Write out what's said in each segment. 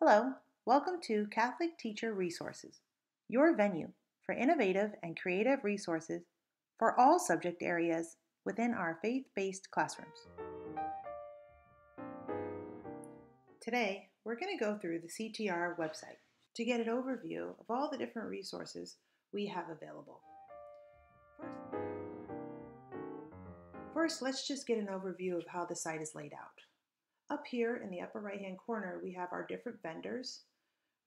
Hello, welcome to Catholic Teacher Resources, your venue for innovative and creative resources for all subject areas within our faith-based classrooms. Today, we're going to go through the CTR website to get an overview of all the different resources we have available. First, let's just get an overview of how the site is laid out. Up here in the upper right-hand corner, we have our different vendors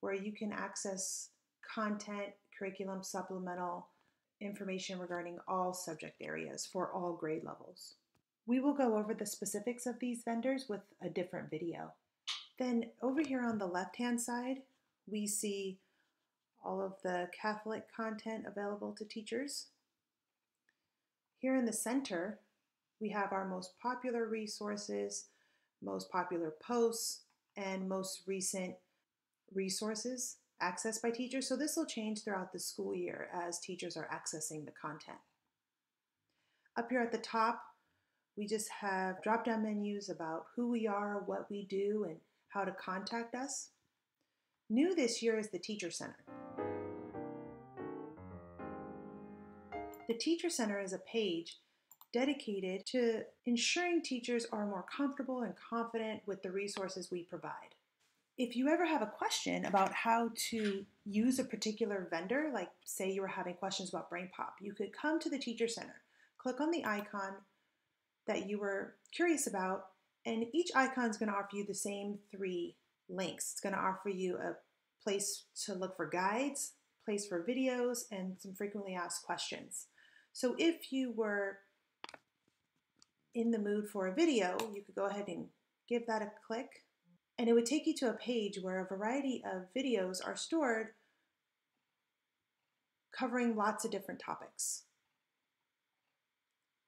where you can access content, curriculum, supplemental information regarding all subject areas for all grade levels. We will go over the specifics of these vendors with a different video. Then over here on the left-hand side, we see all of the Catholic content available to teachers. Here in the center, we have our most popular resources, most popular posts, and most recent resources accessed by teachers. So this will change throughout the school year as teachers are accessing the content. Up here at the top, we just have drop-down menus about who we are, what we do, and how to contact us. New this year is the Teacher Center. The Teacher Center is a page dedicated to ensuring teachers are more comfortable and confident with the resources we provide. If you ever have a question about how to use a particular vendor, like say you were having questions about BrainPop, you could come to the Teacher Center, click on the icon that you were curious about, and each icon is going to offer you the same 3 links. It's going to offer you a place to look for guides, a place for videos, and some frequently asked questions. So if you were in the mood for a video, you could go ahead and give that a click, and it would take you to a page where a variety of videos are stored covering lots of different topics.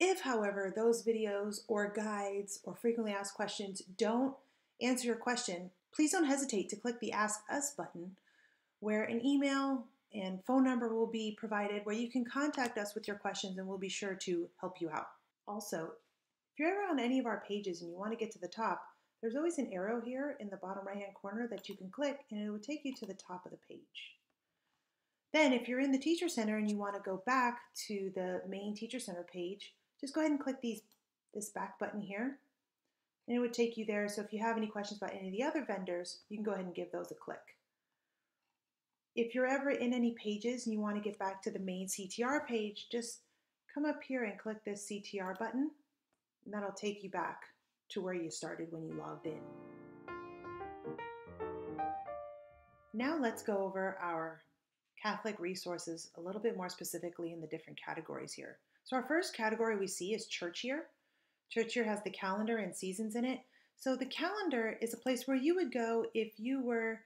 If, however, those videos or guides or frequently asked questions don't answer your question, please don't hesitate to click the Ask Us button, where an email and phone number will be provided where you can contact us with your questions and we'll be sure to help you out. Also, if you're ever on any of our pages and you want to get to the top, there's always an arrow here in the bottom right-hand corner that you can click and it will take you to the top of the page. Then if you're in the Teacher Center and you want to go back to the main Teacher Center page, just go ahead and click this back button here and it would take you there. So if you have any questions about any of the other vendors, you can go ahead and give those a click. If you're ever in any pages and you want to get back to the main CTR page, just come up here and click this CTR button and that'll take you back to where you started when you logged in. Now let's go over our Catholic resources a little bit more specifically in the different categories here. So our first category we see is church year. Church year has the calendar and seasons in it. So the calendar is a place where you would go if you were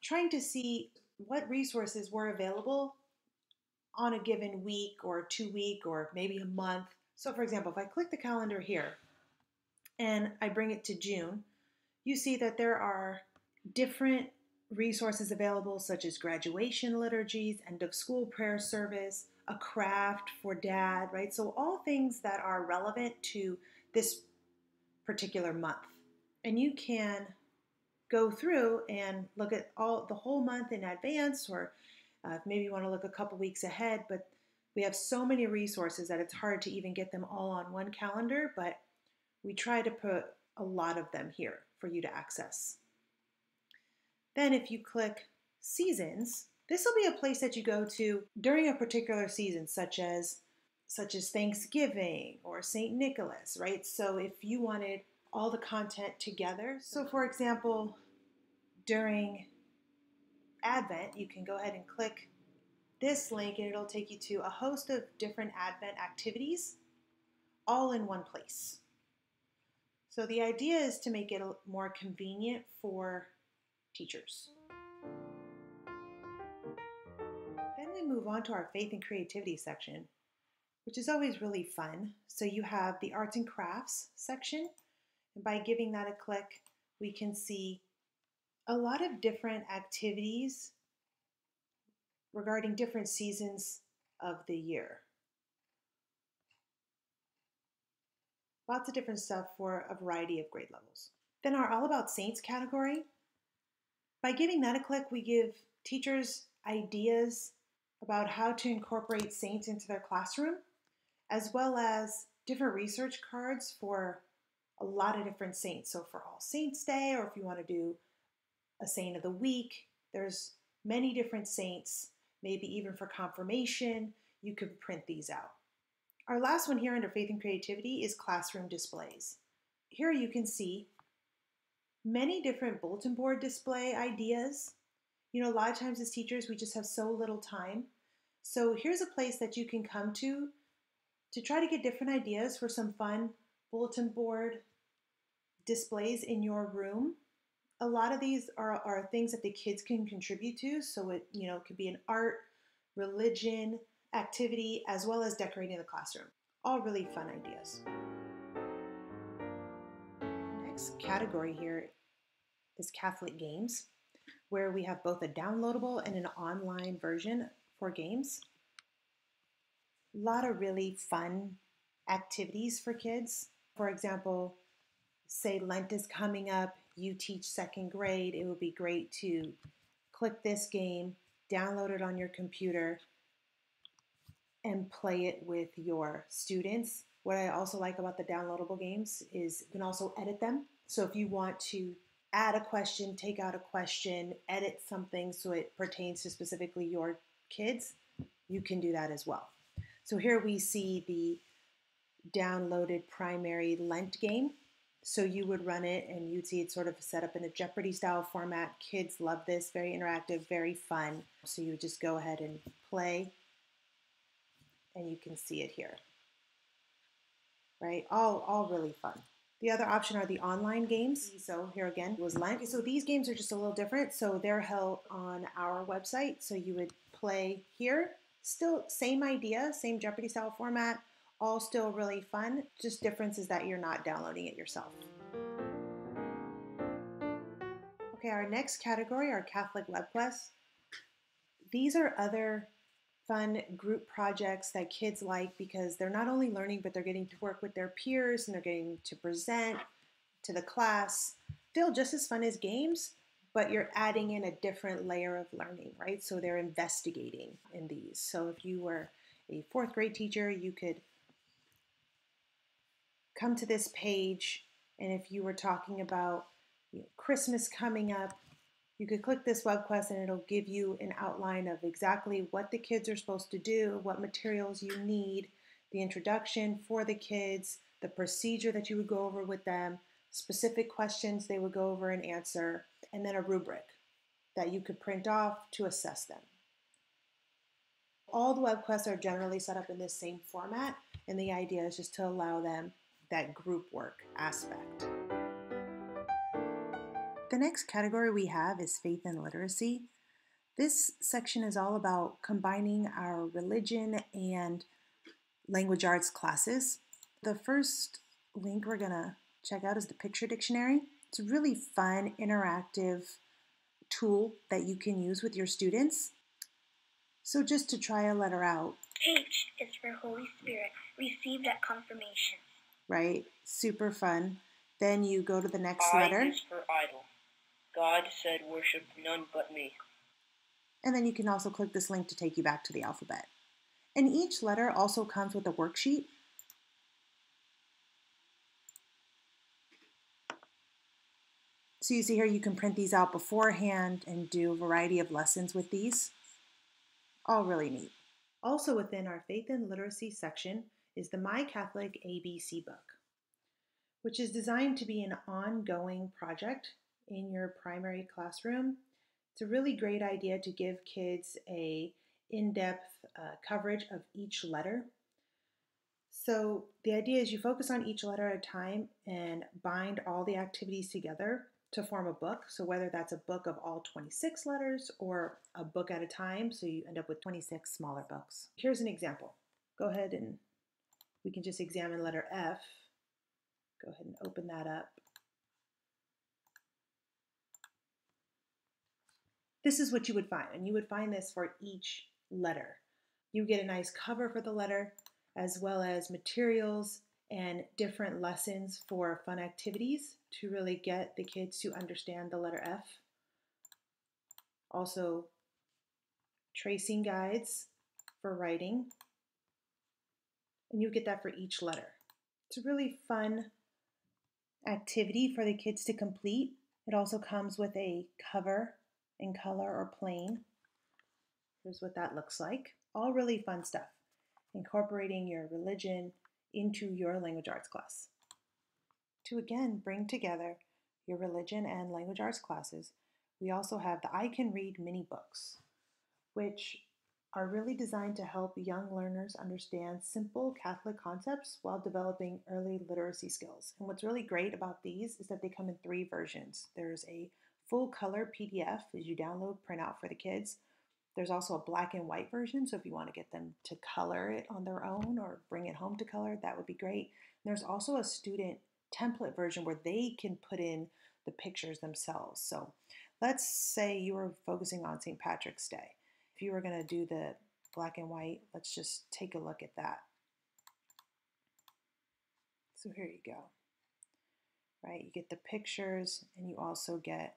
trying to see what resources were available on a given week or 2 week or maybe a month. So for example, if I click the calendar here and I bring it to June, you see that there are different resources available such as graduation liturgies, end of school prayer service, a craft for dad, right? So all things that are relevant to this particular month. And you can go through and look at the whole month in advance, or maybe you want to look a couple weeks ahead, but we have so many resources that it's hard to even get them all on one calendar, but we try to put a lot of them here for you to access. Then if you click seasons, this will be a place that you go to during a particular season, such as Thanksgiving or St. Nicholas, right? So if you wanted all the content together, so for example, during Advent, you can go ahead and click this link and it'll take you to a host of different Advent activities all in one place. So the idea is to make it more convenient for teachers. Then we move on to our faith and creativity section, which is always really fun. So you have the arts and crafts section, and by giving that a click, we can see a lot of different activities regarding different seasons of the year. Lots of different stuff for a variety of grade levels. Then our All About Saints category By giving that a click, we give teachers ideas about how to incorporate saints into their classroom, as well as different research cards for a lot of different saints. So for All Saints Day, or if you want to do a saint of the week, there's many different saints, maybe even for confirmation, you could print these out. Our last one here under Faith and Creativity is classroom displays. Here you can see many different bulletin board display ideas. You know, a lot of times as teachers, we just have so little time. So here's a place that you can come to try to get different ideas for some fun bulletin board displays in your room. A lot of these are things that the kids can contribute to. So it, could be an art, religion, activity, as well as decorating the classroom. All really fun ideas. Next category here is Catholic games, where we have both a downloadable and an online version for games. A lot of really fun activities for kids. For example, say Lent is coming up, you teach second grade, it would be great to click this game, download it on your computer, and play it with your students. What I also like about the downloadable games is you can also edit them. So if you want to add a question, take out a question, edit something so it pertains to specifically your kids, you can do that as well. So here we see the downloaded primary Lent game. So you would run it and you'd see it sort of set up in a Jeopardy style format. Kids love this, very interactive, very fun. So you would just go ahead and play and you can see it here, right? All really fun. The other option are the online games. So here again was Lent. So these games are just a little different. So they're held on our website. So you would play here. Still same idea, same Jeopardy style format, all still really fun. Just difference is that you're not downloading it yourself. Okay, our next category are Catholic web quests. These are other fun group projects that kids like because they're not only learning, but they're getting to work with their peers and they're getting to present to the class. Feel just as fun as games, but you're adding in a different layer of learning, right? So they're investigating in these. So if you were a fourth grade teacher, you could come to this page, and if you were talking about Christmas coming up, you could click this web quest and it'll give you an outline of exactly what the kids are supposed to do, what materials you need, the introduction for the kids, the procedure that you would go over with them, specific questions they would go over and answer, and then a rubric that you could print off to assess them. All the web quests are generally set up in this same format, and the idea is just to allow them that group work aspect. The next category we have is faith and literacy. This section is all about combining our religion and language arts classes. The first link we're going to check out is the picture dictionary. It's a really fun, interactive tool that you can use with your students. So just to try a letter out. H is for Holy Spirit, received at confirmation. Right, super fun. Then you go to the next I letter. is for idol. God said worship none but me. And then you can also click this link to take you back to the alphabet. And each letter also comes with a worksheet. So you see here you can print these out beforehand and do a variety of lessons with these. All really neat. Also within our faith and literacy section is the My Catholic ABC book, which is designed to be an ongoing project in your primary classroom. It's a really great idea to give kids a in-depth coverage of each letter. So the idea is you focus on each letter at a time and bind all the activities together to form a book. So whether that's a book of all 26 letters or a book at a time, so you end up with 26 smaller books. Here's an example. Go ahead and we can just examine letter F. Go ahead and open that up. This is what you would find, and you would find this for each letter. You get a nice cover for the letter, as well as materials and different lessons for fun activities to really get the kids to understand the letter F. Also, tracing guides for writing, and you get that for each letter. It's a really fun activity for the kids to complete. It also comes with a cover in color or plain. Here's what that looks like. All really fun stuff. Incorporating your religion into your language arts class. To again bring together your religion and language arts classes, we also have the I Can Read mini books, which are really designed to help young learners understand simple Catholic concepts while developing early literacy skills. And what's really great about these is that they come in 3 versions. There's a full color PDF as you download, print out for the kids. There's also a black and white version, so if you want to get them to color it on their own or bring it home to color, that would be great. And there's also a student template version where they can put in the pictures themselves. So let's say you were focusing on St. Patrick's Day. If you were going to do the black and white, let's just take a look at that. So here you go, right? You get the pictures and you also get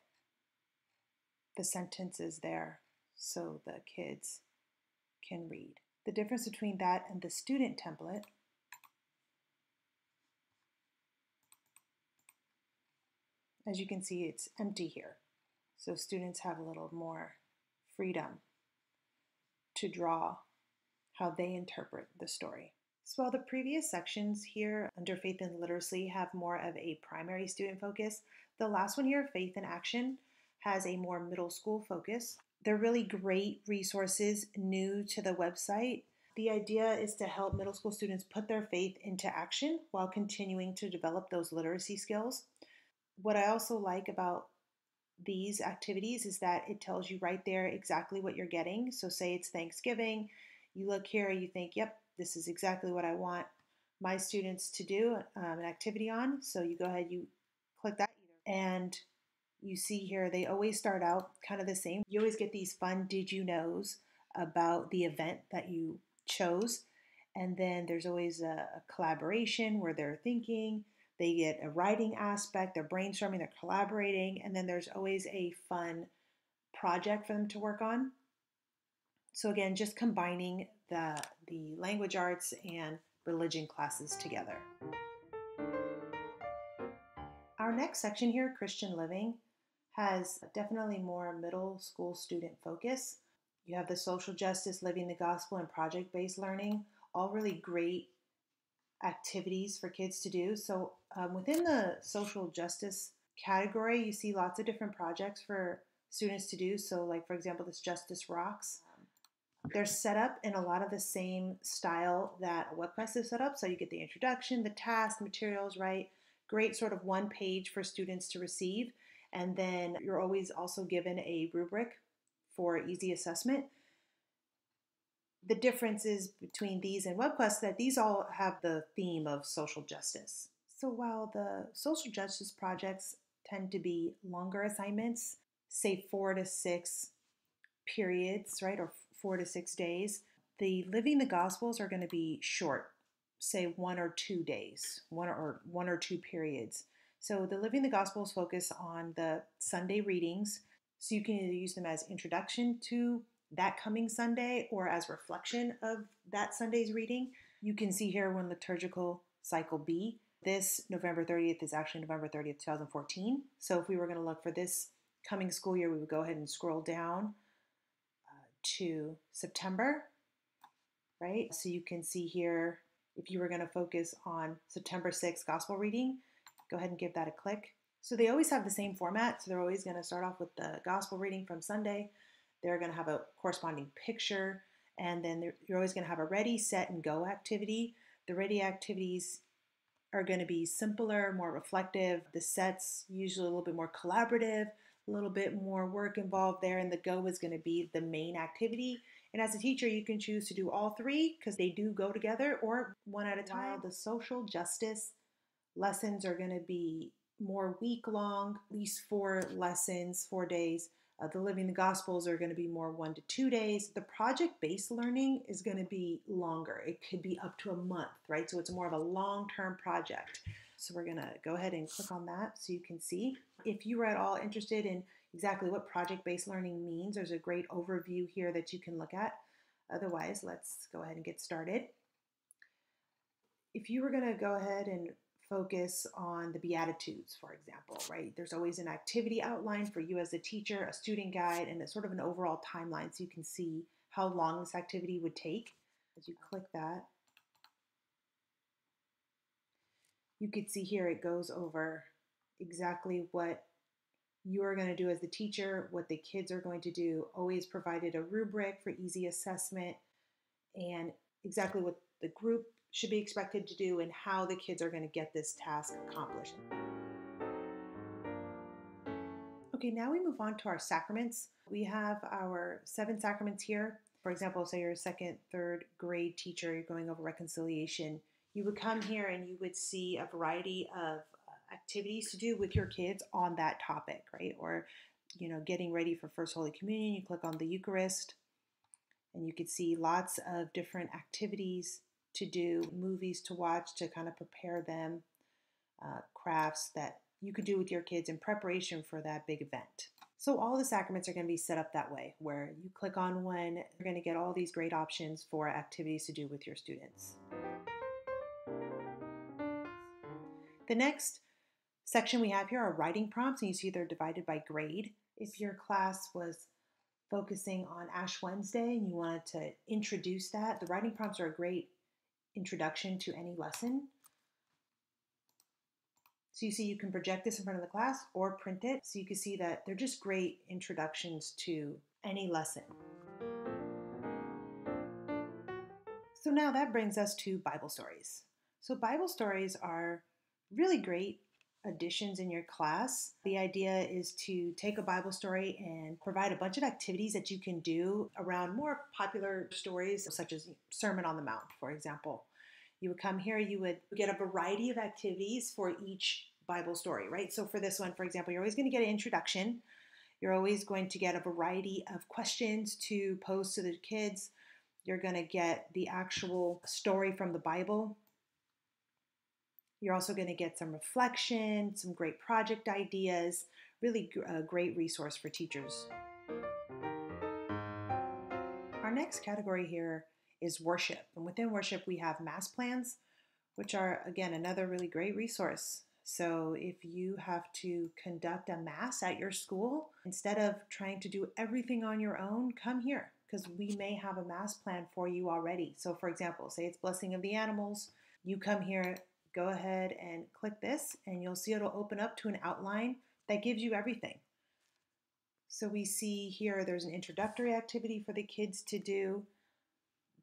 the sentences there so the kids can read. The difference between that and the student template as you can see, it's empty here. So students have a little more freedom to draw how they interpret the story. So while the previous sections here under Faith and Literacy have more of a primary student focus, the last one here, Faith in Action, has a more middle school focus. They're really great resources new to the website. The idea is to help middle school students put their faith into action while continuing to develop those literacy skills. What I also like about these activities is that it tells you right there exactly what you're getting. So say it's Thanksgiving, you look here, you think, yep, this is exactly what I want my students to do an activity on. So you go ahead, you click that, and you see here they always start out kind of the same. You always get these fun did you knows about the event that you chose. And then there's always a collaboration where they're thinking, they get a writing aspect, they're brainstorming, they're collaborating, and then there's always a fun project for them to work on. So again, just combining the language arts and religion classes together. Our next section here, Christian Living, has definitely more middle school student focus. You have the social justice, living the gospel, and project-based learning, all really great activities for kids to do. So within the social justice category, you see lots of different projects for students to do. So like, for example, this Justice Rocks. They're set up in a lot of the same style that WebQuest is set up. So you get the introduction, the task, materials, right? Great sort of one page for students to receive. And then you're always also given a rubric for easy assessment. The differences between these and WebQuest that these all have the theme of social justice. So while the social justice projects tend to be longer assignments, say 4 to 6 periods, right, or 4 to 6 days, the living the gospels are going to be short, say 1 or 2 days, one or two periods. So the living the gospels focus on the Sunday readings, so you can either use them as introduction to that coming Sunday or as reflection of that Sunday's reading. You can see here when liturgical cycle B. This November 30th is actually November 30th, 2014. So if we were going to look for this coming school year, we would go ahead and scroll down to September, right? So you can see here, if you were going to focus on September 6th gospel reading, go ahead and give that a click. So they always have the same format. So they're always going to start off with the gospel reading from Sunday. They're going to have a corresponding picture, and then you're always going to have a ready, set, and go activity. The ready activities are going to be simpler, more reflective. The sets usually a little bit more collaborative, a little bit more work involved there, and the go is going to be the main activity. And as a teacher, you can choose to do all 3 because they do go together, or one at a time. While the social justice lessons are going to be more week-long, at least 4 lessons, 4 days. The Living the Gospels are going to be more 1 to 2 days. The project-based learning is going to be longer. It could be up to a month, right? So it's more of a long-term project. So we're going to go ahead and click on that so you can see. If you were at all interested in exactly what project-based learning means. There's a great overview here that you can look at. Otherwise, let's go ahead and get started. If you were going to go ahead and focus on the Beatitudes, for example, right? There's always an activity outline for you as a teacher, a student guide, and it's sort of an overall timeline so you can see how long this activity would take. As you click that, you could see here it goes over exactly what you're going to do as the teacher, what the kids are going to do, always provided a rubric for easy assessment, and exactly what the group should be expected to do and how the kids are going to get this task accomplished. Okay, now we move on to our sacraments. We have our 7 sacraments here. For example, say you're a second, third grade teacher, you're going over reconciliation. You would come here and you would see a variety of activities to do with your kids on that topic, right? Or, getting ready for First Holy Communion, you click on the Eucharist, and you could see lots of different activities to do, movies to watch to kind of prepare them, crafts that you could do with your kids in preparation for that big event. So all the sacraments are going to be set up that way, where you click on one, you're going to get all these great options for activities to do with your students. The next section we have here are writing prompts, and you see they're divided by grade. If your class was focusing on Ash Wednesday and you wanted to introduce that, the writing prompts are a great introduction to any lesson. So you see you can project this in front of the class or print it. So you can see that they're just great introductions to any lesson. So now that brings us to Bible stories. So Bible stories are really great additions in your class. The idea is to take a Bible story and provide a bunch of activities that you can do around more popular stories, such as Sermon on the Mount, for example. You would come here, you would get a variety of activities for each Bible story, right? So for this one, for example, you're always going to get an introduction. You're always going to get a variety of questions to pose to the kids. You're going to get the actual story from the Bible. You're also going to get some reflection, some great project ideas, really a great resource for teachers. Our next category here is worship. And within worship, we have Mass plans, which are, again, another really great resource. So if you have to conduct a Mass at your school, instead of trying to do everything on your own, come here because we may have a Mass plan for you already. So for example, say it's Blessing of the Animals. You come here, go ahead and click this, and you'll see it'll open up to an outline that gives you everything. So we see here there's an introductory activity for the kids to do.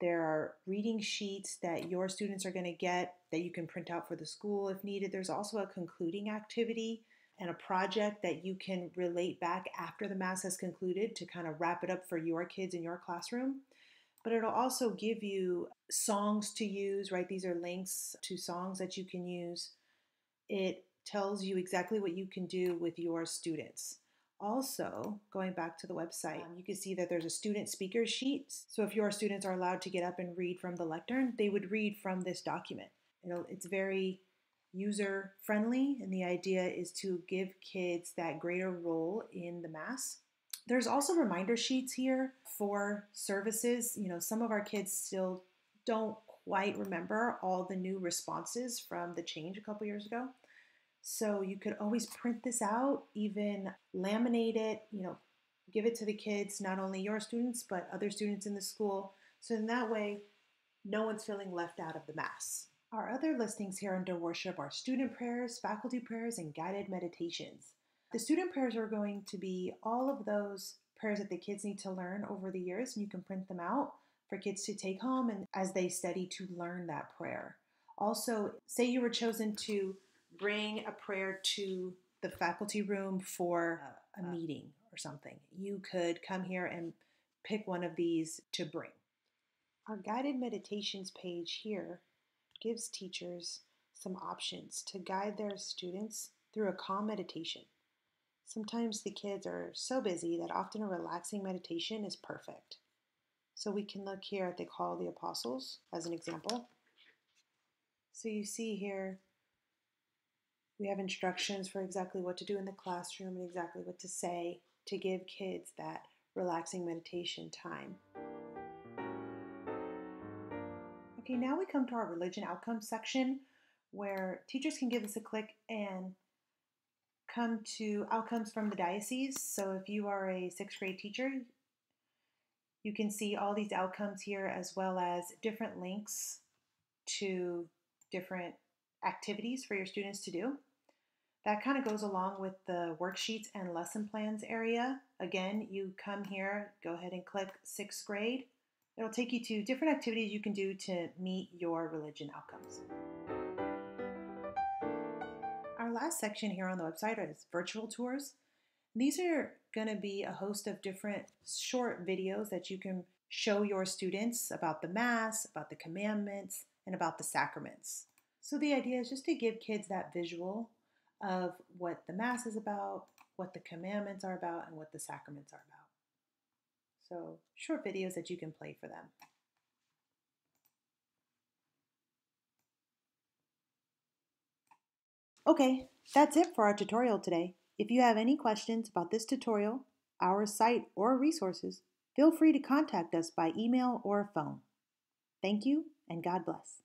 There are reading sheets that your students are going to get that you can print out for the school if needed. There's also a concluding activity and a project that you can relate back after the Mass has concluded to kind of wrap it up for your kids in your classroom. But it'll also give you songs to use, right? These are links to songs that you can use. It tells you exactly what you can do with your students. Also, going back to the website, you can see that there's a student speaker sheet. So if your students are allowed to get up and read from the lectern, they would read from this document. It's very user friendly, and the idea is to give kids that greater role in the Mass. There's also reminder sheets here for services. Some of our kids still don't quite remember all the new responses from the change a couple years ago. So you could always print this out, even laminate it, give it to the kids, not only your students, but other students in the school. So in that way, no one's feeling left out of the Mass. Our other listings here under worship are student prayers, faculty prayers, and guided meditations. The student prayers are going to be all of those prayers that the kids need to learn over the years, and you can print them out for kids to take home and as they study to learn that prayer. Also, say you were chosen to bring a prayer to the faculty room for a meeting or something. You could come here and pick one of these to bring. Our guided meditations page here gives teachers some options to guide their students through a calm meditation. Sometimes the kids are so busy that often a relaxing meditation is perfect. So we can look here at the Call of the Apostles as an example. So you see here, we have instructions for exactly what to do in the classroom and exactly what to say. to give kids that relaxing meditation time. Okay, now we come to our religion outcomes section where teachers can give us a click and come to outcomes from the diocese. So if you are a sixth grade teacher, you can see all these outcomes here as well as different links to different activities for your students to do. That kind of goes along with the worksheets and lesson plans area. Again, you come here, go ahead and click sixth grade. It'll take you to different activities you can do to meet your religion outcomes. Our last section here on the website is virtual tours. These are going to be a host of different short videos that you can show your students about the Mass, about the commandments, and about the sacraments. So the idea is just to give kids that visual of what the Mass is about, what the commandments are about, and what the sacraments are about. So short videos that you can play for them. Okay, that's it for our tutorial today. If you have any questions about this tutorial, our site, or resources, feel free to contact us by email or phone. Thank you, and God bless.